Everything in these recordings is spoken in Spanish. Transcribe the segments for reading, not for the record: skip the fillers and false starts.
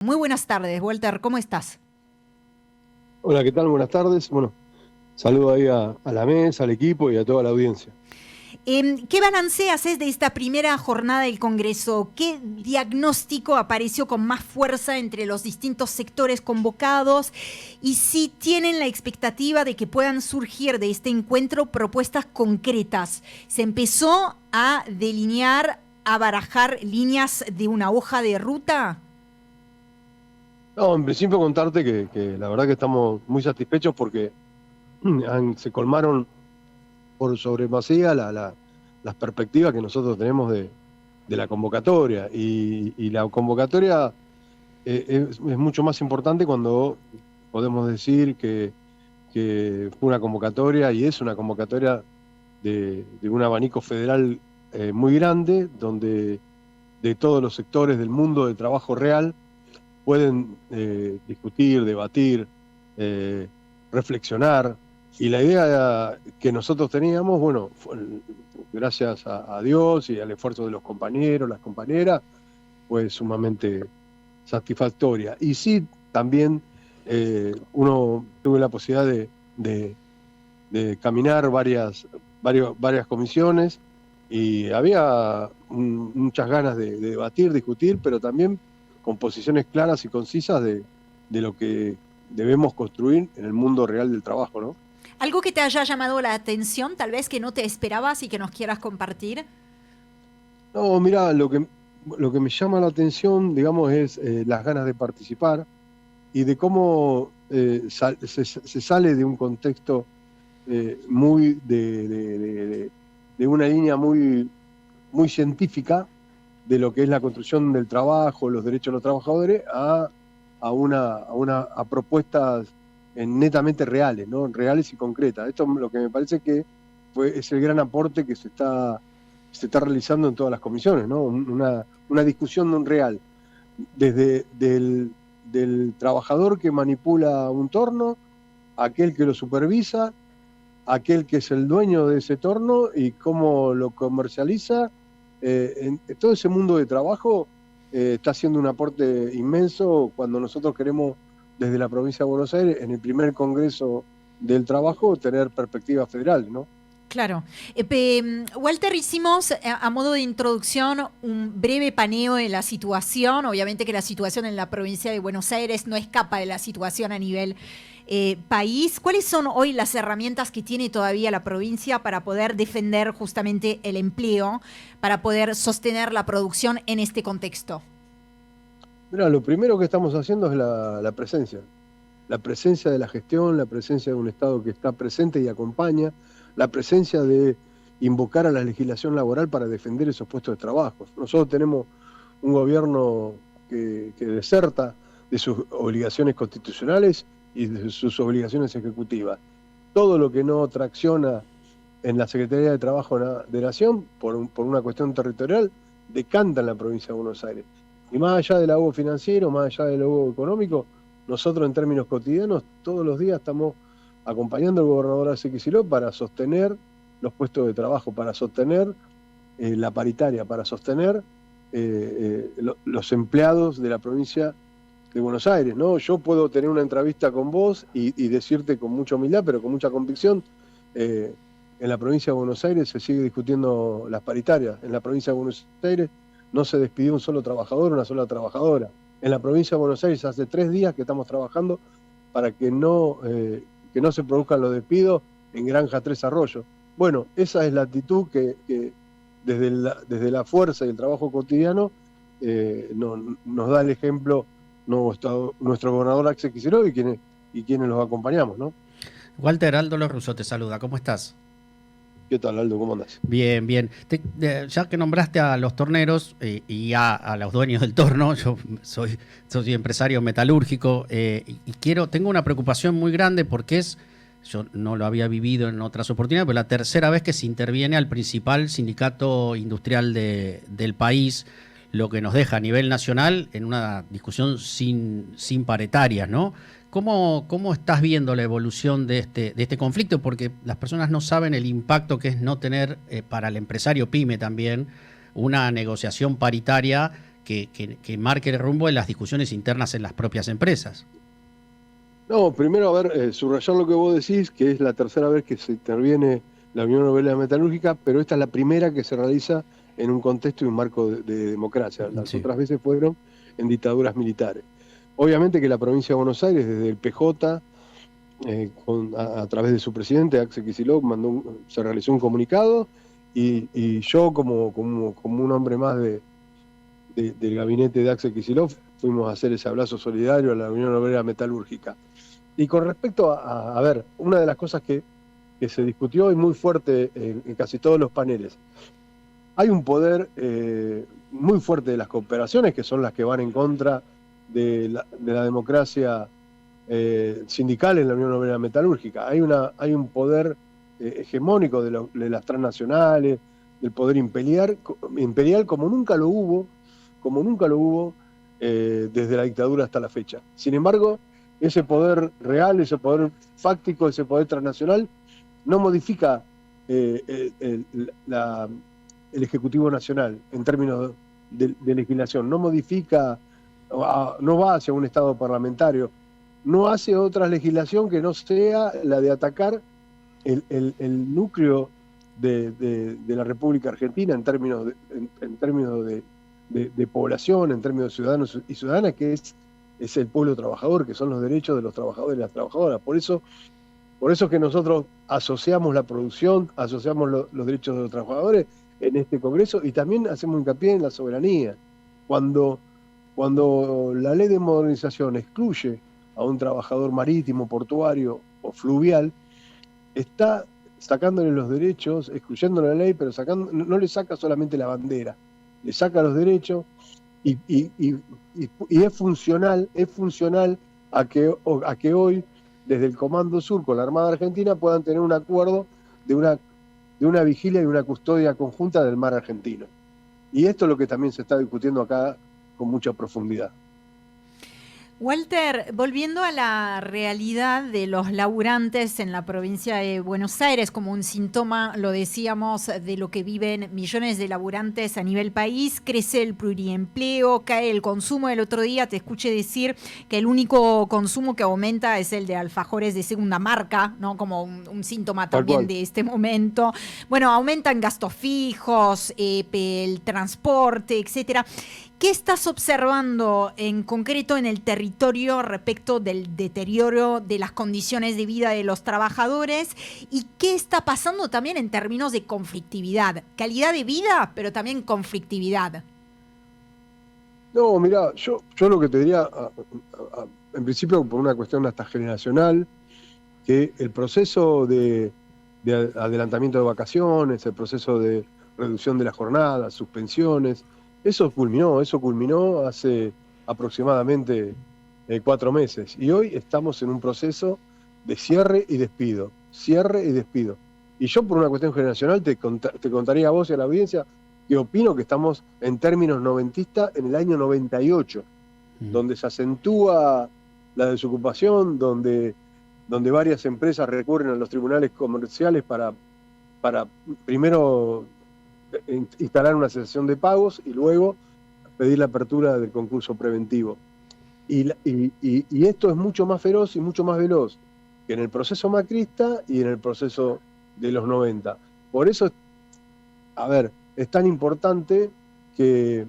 Muy buenas tardes, Walter, ¿cómo estás? Hola, ¿qué tal? Buenas tardes. Bueno, saludo ahí a la mesa, al equipo y a toda la audiencia. ¿Qué balance haces de esta primera jornada del Congreso? ¿Qué diagnóstico apareció con más fuerza entre los distintos sectores convocados? Y si tienen la expectativa de que puedan surgir de este encuentro propuestas concretas. ¿Se empezó a delinear, a barajar líneas de una hoja de ruta? No, en principio contarte que la verdad que estamos muy satisfechos porque se colmaron por sobremasía las perspectivas que nosotros tenemos de la convocatoria. Y la convocatoria es mucho más importante cuando podemos decir que fue una convocatoria y es una convocatoria de un abanico federal muy grande, donde de todos los sectores del mundo del trabajo real pueden discutir, debatir, eh, reflexionar. Y la idea que nosotros teníamos, bueno, gracias a Dios y al esfuerzo de los compañeros, las compañeras, fue sumamente satisfactoria. Y sí, también uno tuve la posibilidad de caminar varias comisiones y había muchas ganas de debatir, discutir, pero también con posiciones claras y concisas de lo que debemos construir en el mundo real del trabajo, ¿no? ¿Algo que te haya llamado la atención, tal vez que no te esperabas y que nos quieras compartir? No, mirá, lo que me llama la atención, digamos, es las ganas de participar y de cómo se sale de un contexto muy de una línea muy científica de lo que es la construcción del trabajo, los derechos de los trabajadores, a propuestas netamente reales, ¿no? Reales y concretas. Esto es lo que me parece que es el gran aporte que se está realizando en todas las comisiones, ¿no? Una discusión real, desde del trabajador que manipula un torno, aquel que lo supervisa, aquel que es el dueño de ese torno y cómo lo comercializa. En todo ese mundo de trabajo está haciendo un aporte inmenso cuando nosotros queremos, desde la provincia de Buenos Aires, en el primer Congreso del Trabajo, tener perspectivas federales, ¿no? Claro. Walter, hicimos a modo de introducción un breve paneo de la situación. Obviamente que la situación en la provincia de Buenos Aires no escapa de la situación a nivel país. ¿Cuáles son hoy las herramientas que tiene todavía la provincia para poder defender justamente el empleo, para poder sostener la producción en este contexto? Mira, lo primero que estamos haciendo es la presencia de la gestión, la presencia de un Estado que está presente y acompaña, la presencia de invocar a la legislación laboral para defender esos puestos de trabajo. Nosotros tenemos un gobierno que deserta de sus obligaciones constitucionales y de sus obligaciones ejecutivas. Todo lo que no tracciona en la Secretaría de Trabajo de Nación, por una cuestión territorial, decanta en la provincia de Buenos Aires. Y más allá del agua financiero, más allá del agua económico, nosotros en términos cotidianos todos los días estamos acompañando al gobernador Axel Kicillof para sostener los puestos de trabajo, para sostener la paritaria, para sostener los empleados de la provincia de Buenos Aires, ¿no? Yo puedo tener una entrevista con vos y decirte con mucha humildad, pero con mucha convicción, en la provincia de Buenos Aires se sigue discutiendo las paritarias. En la provincia de Buenos Aires no se despidió un solo trabajador, una sola trabajadora. En la provincia de Buenos Aires hace 3 días que estamos trabajando para que no se produzcan los despidos en Granja Tres Arroyos. Bueno, esa es la actitud que desde la fuerza y el trabajo cotidiano nos da el ejemplo nuestro gobernador Axel Kicillof y quienes los acompañamos, ¿no? Walter, Aldo Los Russo te saluda, ¿cómo estás? ¿Qué tal, Aldo? ¿Cómo andás? Bien, bien. Ya que nombraste a los torneros y a los dueños del torno, yo soy empresario metalúrgico y tengo una preocupación muy grande porque yo no lo había vivido en otras oportunidades, pero la tercera vez que se interviene al principal sindicato industrial del país, lo que nos deja a nivel nacional en una discusión sin paritarias, ¿no? ¿Cómo estás viendo la evolución de este conflicto? Porque las personas no saben el impacto que es no tener para el empresario pyme también una negociación paritaria que marque el rumbo de las discusiones internas en las propias empresas. No, primero, a ver, subrayar lo que vos decís, que es la tercera vez que se interviene la Unión Obrera Metalúrgica, pero esta es la primera que se realiza en un contexto y un marco de democracia. Las otras veces fueron en dictaduras militares. Obviamente que la provincia de Buenos Aires, desde el PJ, a través de su presidente, Axel Kicillof, se realizó un comunicado, y yo, como un hombre más del gabinete de Axel Kicillof, fuimos a hacer ese abrazo solidario a la Unión Obrera Metalúrgica. Y con respecto a ver, una de las cosas que se discutió y muy fuerte en casi todos los paneles, hay un poder muy fuerte de las cooperaciones, que son las que van en contra de la democracia sindical en la Unión Obrera Metalúrgica. Hay un poder hegemónico de las transnacionales, del poder imperial como nunca lo hubo desde la dictadura hasta la fecha. Sin embargo, ese poder real, ese poder fáctico, ese poder transnacional, no modifica el Ejecutivo Nacional en términos de legislación, no modifica, no va hacia un Estado parlamentario, no hace otra legislación que no sea la de atacar el núcleo de la República Argentina en términos de población, en términos de ciudadanos y ciudadanas, que es el pueblo trabajador, que son los derechos de los trabajadores y las trabajadoras. Por eso que nosotros asociamos la producción, asociamos los derechos de los trabajadores en este Congreso, y también hacemos hincapié en la soberanía. Cuando la ley de modernización excluye a un trabajador marítimo, portuario o fluvial, está sacándole los derechos, excluyendo la ley, pero no le saca solamente la bandera, le saca los derechos, y es funcional a que hoy, desde el Comando Sur con la Armada Argentina, puedan tener un acuerdo de una vigilia y una custodia conjunta del mar argentino. Y esto es lo que también se está discutiendo acá con mucha profundidad. Walter, volviendo a la realidad de los laburantes en la provincia de Buenos Aires, como un síntoma, lo decíamos, de lo que viven millones de laburantes a nivel país, crece el pluriempleo, cae el consumo. El otro día te escuché decir que el único consumo que aumenta es el de alfajores de segunda marca, ¿no? Como un síntoma también de este momento. Bueno, aumentan gastos fijos, el transporte, etcétera. ¿Qué estás observando en concreto en el territorio respecto del deterioro de las condiciones de vida de los trabajadores? ¿Y qué está pasando también en términos de conflictividad? Calidad de vida, pero también conflictividad. No, mirá, yo lo que te diría, en principio por una cuestión hasta generacional, que el proceso de adelantamiento de vacaciones, el proceso de reducción de la jornada, suspensiones, eso culminó hace aproximadamente 4 meses. Y hoy estamos en un proceso de cierre y despido. Y yo, por una cuestión generacional, te contaría a vos y a la audiencia que opino que estamos en términos noventistas en el año 98, donde se acentúa la desocupación, donde varias empresas recurren a los tribunales comerciales para primero instalar una cesación de pagos y luego pedir la apertura del concurso preventivo. Y esto es mucho más feroz y mucho más veloz que en el proceso macrista y en el proceso de los 90. Por eso, es tan importante que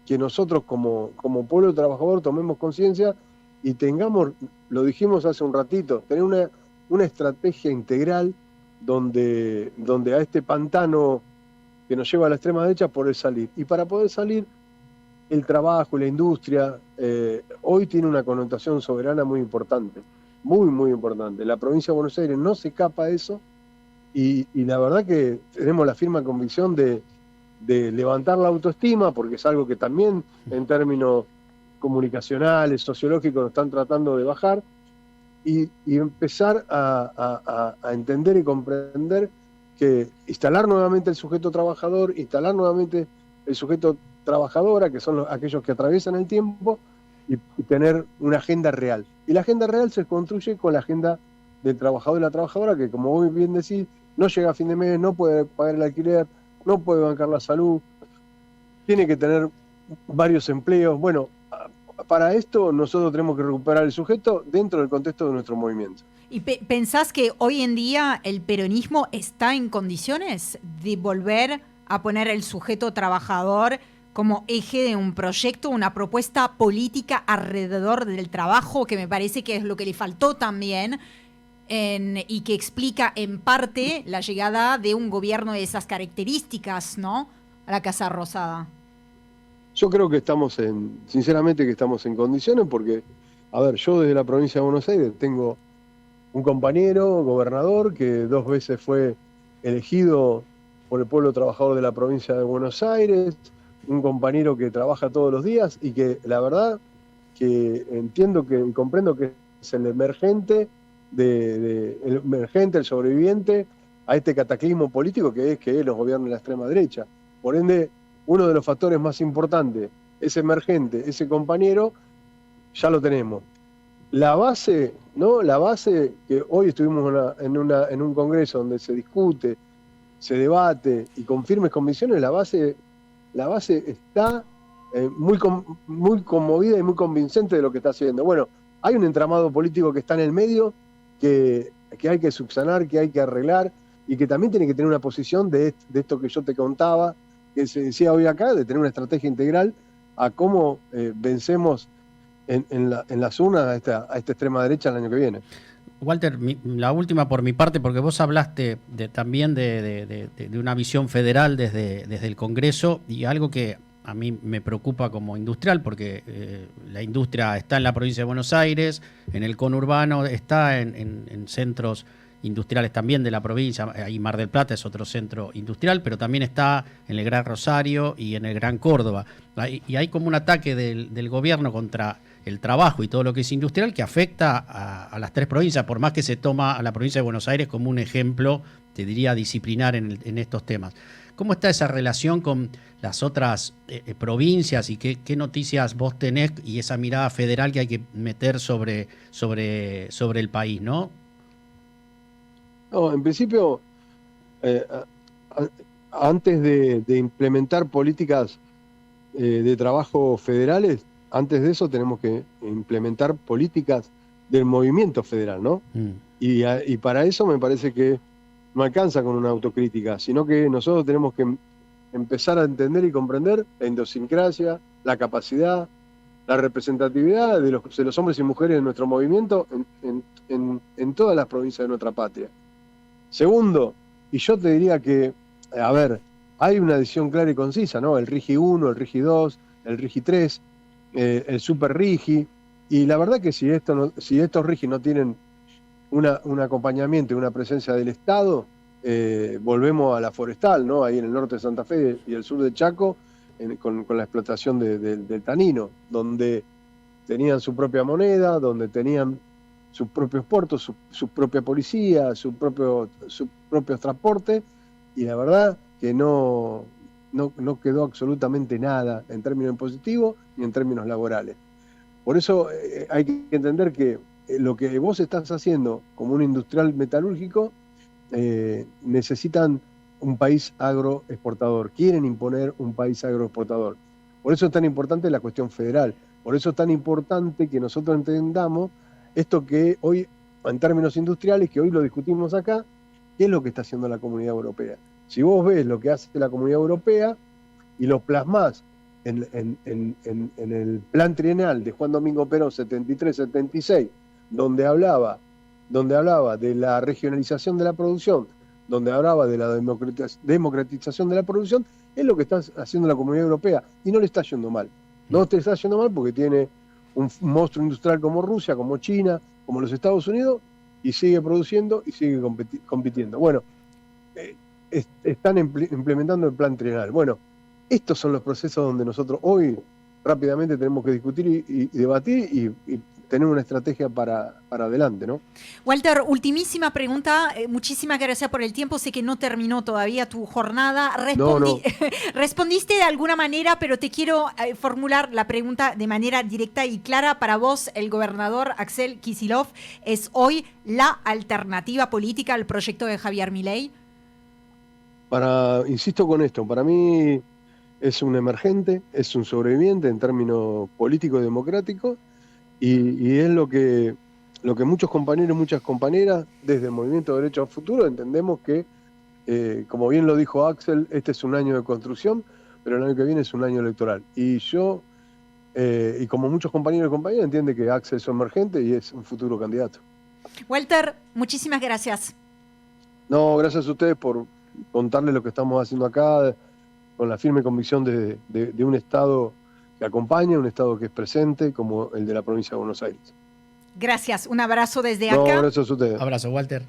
nosotros como pueblo trabajador tomemos conciencia y tengamos, lo dijimos hace un ratito, tener una estrategia integral donde a este pantano que nos lleva a la extrema derecha poder salir. Y para poder salir, el trabajo, la industria, hoy tiene una connotación soberana muy importante, muy, muy importante. La provincia de Buenos Aires no se escapa a eso, y la verdad que tenemos la firme convicción de levantar la autoestima, porque es algo que también en términos comunicacionales, sociológicos, nos están tratando de bajar, y empezar a entender y comprender que instalar nuevamente el sujeto trabajador, instalar nuevamente el sujeto trabajadora, que son aquellos que atraviesan el tiempo, y tener una agenda real. Y la agenda real se construye con la agenda del trabajador y la trabajadora, que, como vos bien decís, no llega a fin de mes, no puede pagar el alquiler, no puede bancar la salud, tiene que tener varios empleos. Bueno, para esto nosotros tenemos que recuperar el sujeto dentro del contexto de nuestro movimiento. ¿Y pensás que hoy en día el peronismo está en condiciones de volver a poner el sujeto trabajador como eje de un proyecto, una propuesta política alrededor del trabajo, que me parece que es lo que le faltó también, y que explica en parte la llegada de un gobierno de esas características, ¿no?, a la Casa Rosada? Yo creo que sinceramente que estamos en condiciones porque, a ver, yo desde la provincia de Buenos Aires tengo un compañero gobernador que 2 veces fue elegido por el pueblo trabajador de la provincia de Buenos Aires, un compañero que trabaja todos los días y que la verdad que entiendo y comprendo que es el emergente, el sobreviviente a este cataclismo político que es que los gobiernos de la extrema derecha. Por ende, uno de los factores más importantes, ese emergente, ese compañero, ya lo tenemos. La base, ¿no? La base que hoy estuvimos en un congreso donde se discute, se debate y con firmes convicciones, la base está muy conmovida y muy convincente de lo que está haciendo. Bueno, hay un entramado político que está en el medio que hay que subsanar, que hay que arreglar y que también tiene que tener una posición de esto que yo te contaba, que se decía hoy acá, de tener una estrategia integral a cómo vencemos en las urnas a esta extrema derecha el año que viene. Walter, la última por mi parte, porque vos hablaste también de una visión federal desde el Congreso, y algo que a mí me preocupa como industrial, porque la industria está en la provincia de Buenos Aires, en el conurbano, está en centros industriales también de la provincia, ahí Mar del Plata es otro centro industrial, pero también está en el Gran Rosario y en el Gran Córdoba. Y hay como un ataque del gobierno contra el trabajo y todo lo que es industrial que afecta a las 3 provincias, por más que se toma a la provincia de Buenos Aires como un ejemplo, te diría, disciplinar en estos temas. ¿Cómo está esa relación con las otras provincias y qué noticias vos tenés y esa mirada federal que hay que meter sobre el país, ¿no? No, en principio, antes de implementar políticas de trabajo federales, antes de eso tenemos que implementar políticas del movimiento federal, ¿no? Y para eso me parece que no alcanza con una autocrítica, sino que nosotros tenemos que empezar a entender y comprender la idiosincrasia, la capacidad, la representatividad de los hombres y mujeres de nuestro movimiento en todas las provincias de nuestra patria. Segundo, y yo te diría que, a ver, hay una decisión clara y concisa, ¿no? El RIGI 1, el RIGI 2, el RIGI 3, el Super RIGI, y la verdad que si estos RIGI no tienen un acompañamiento y una presencia del Estado, volvemos a la forestal, ¿no? Ahí en el norte de Santa Fe y el sur de Chaco, con la explotación del tanino, donde tenían su propia moneda, donde tenían sus propios puertos, su propia policía, sus propios transportes, y la verdad que no quedó absolutamente nada en términos impositivos ni en términos laborales. Por eso hay que entender que lo que vos estás haciendo como un industrial metalúrgico necesitan un país agroexportador, quieren imponer un país agroexportador. Por eso es tan importante la cuestión federal, por eso es tan importante que nosotros entendamos esto que hoy, en términos industriales, que hoy lo discutimos acá, ¿qué es lo que está haciendo la Comunidad Europea? Si vos ves lo que hace la Comunidad Europea y lo plasmás en el plan trienal de Juan Domingo Perón 73-76, donde hablaba de la regionalización de la producción, donde hablaba de la democratización de la producción, es lo que está haciendo la Comunidad Europea y no le está yendo mal. No te está yendo mal porque tiene un monstruo industrial como Rusia, como China, como los Estados Unidos, y sigue produciendo y sigue compitiendo. Bueno, están implementando el plan trienal. Bueno, estos son los procesos donde nosotros hoy rápidamente tenemos que discutir y debatir y tener una estrategia para adelante, ¿no? Walter, ultimísima pregunta. Muchísimas gracias por el tiempo. Sé que no terminó todavía tu jornada. No. Respondiste de alguna manera, pero te quiero formular la pregunta de manera directa y clara. Para vos, el gobernador Axel Kicillof es hoy la alternativa política al proyecto de Javier Milei. Insisto con esto, para mí es un emergente, es un sobreviviente en términos políticos y democráticos, y es lo que muchos compañeros y muchas compañeras desde el Movimiento de Derecho al Futuro entendemos que, como bien lo dijo Axel, este es un año de construcción, pero el año que viene es un año electoral. Y yo, y como muchos compañeros y compañeras, entiende que Axel es emergente y es un futuro candidato. Walter, muchísimas gracias. No, gracias a ustedes por contarles lo que estamos haciendo acá, con la firme convicción de un Estado que acompaña, un Estado que es presente, como el de la provincia de Buenos Aires. Gracias, un abrazo desde No, acá. gracias a ustedes. Abrazo, Walter.